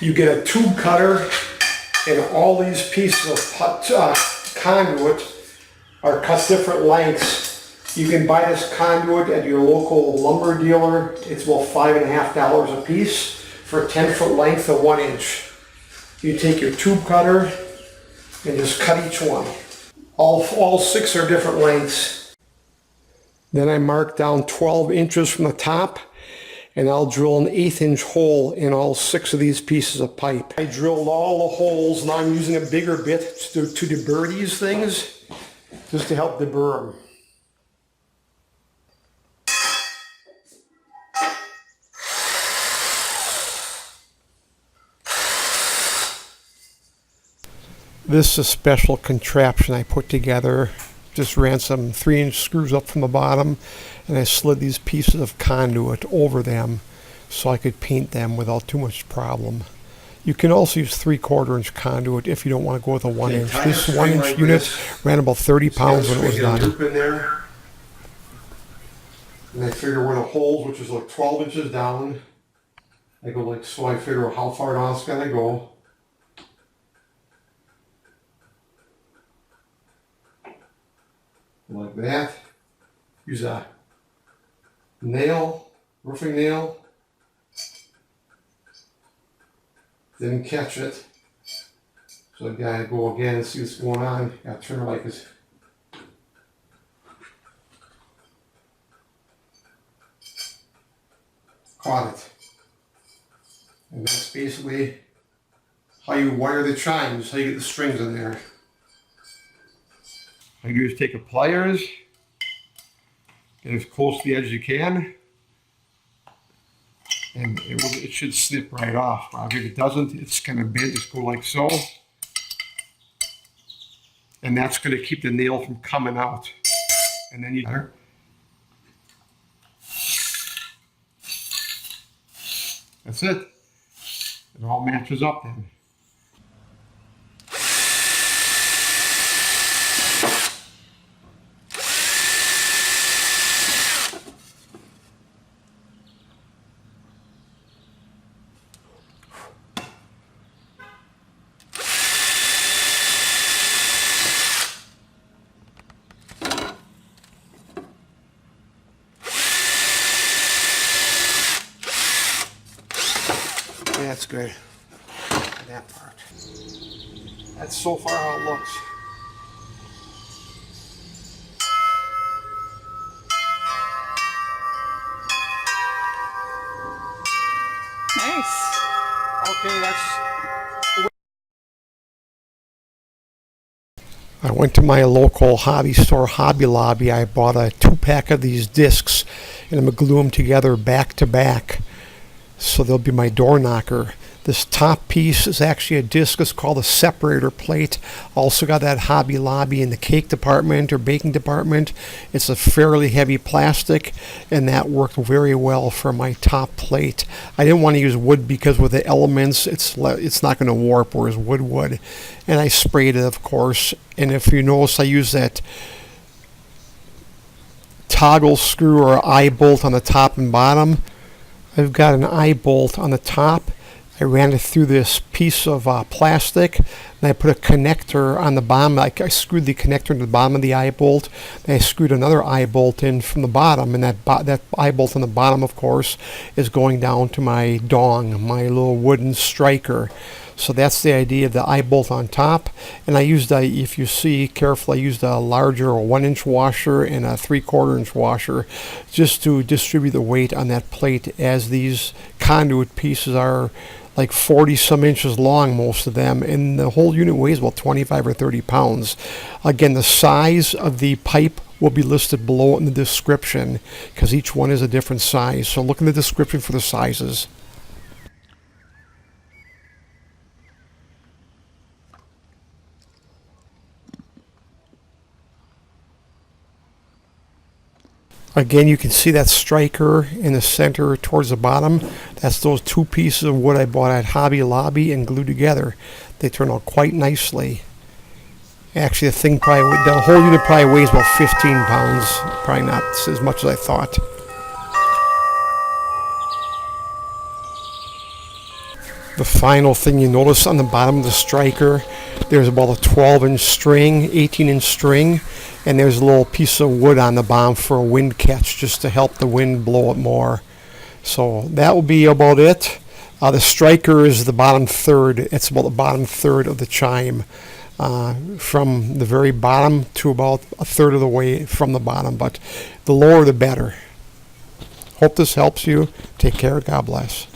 You get a tube cutter, and all these pieces of conduit are cut different lengths. You can buy this conduit at your local lumber dealer. It's about $5.50 a piece for a 10-foot length of 1 inch. You take your tube cutter and just cut each one. All 6 are different lengths. Then I mark down 12 inches from the top, and I'll drill an 1/8 inch hole in all 6 of these pieces of pipe. I drilled all the holes. Now I'm using a bigger bit to deburr these things, just to help deburr them. This is a special contraption I put together. Just ran some 3-inch screws up from the bottom, and I slid these pieces of conduit over them so I could paint them without too much problem. You can also use 3/4 inch conduit if you don't want to go with a 1 inch. This 1 inch unit ran about 30 pounds when it was done. In there. And I figure where the holes, which is like 12 inches down, I go like so. I figure how far down it's gonna go. Like that. Use a nail, roofing nail. Didn't catch it. So I gotta go again and see what's going on. Gotta turn it like this. Caught it. And that's basically how you wire the chimes, how you get the strings in there. All you do is take a pliers, get as close to the edge as you can, and it should snip right off. If it doesn't, it's kind of bent. Just go like so, and that's going to keep the nail from coming out. And then you that's it. It all matches up then. That's good. That part. That's so far how it looks. Nice. Okay, I went to my local hobby store, Hobby Lobby. I bought a 2-pack of these discs, and I'm going to glue them together back to back. So they'll be my door knocker. This top piece is actually a disc. It's called a separator plate. Also got that Hobby Lobby in the cake department or baking department. It's a fairly heavy plastic, and that worked very well for my top plate. I didn't want to use wood because with the elements, it's not going to warp, whereas wood would. And I sprayed it, of course. And if you notice, I use that toggle screw or eye bolt on the top and bottom. I've got an eye bolt on the top. I ran it through this piece of plastic, and I put a connector on the bottom. I screwed the connector into the bottom of the eye bolt, and I screwed another eye bolt in from the bottom, and that eye bolt on the bottom, of course, is going down to my dong, my little wooden striker. So that's the idea of the eye bolt on top. And I used if you see carefully, I used a larger 1-inch washer and a 3/4 inch washer just to distribute the weight on that plate, as these conduit pieces are like 40 some inches long, most of them, and the whole unit weighs about 25 or 30 pounds. Again, the size of the pipe will be listed below in the description because each one is a different size. So look in the description for the sizes. Again, you can see that striker in the center towards the bottom. That's those 2 pieces of wood I bought at Hobby Lobby and glued together. They turn out quite nicely. Actually, the whole unit probably weighs about 15 pounds. Probably not as much as I thought. The final thing you notice on the bottom of the striker, there's about a 12-inch string, 18-inch string, and there's a little piece of wood on the bottom for a wind catch just to help the wind blow it more. So that will be about it. The striker is the bottom third. It's about the bottom third of the chime, from the very bottom to about a third of the way from the bottom, but the lower the better. Hope this helps you. Take care. God bless.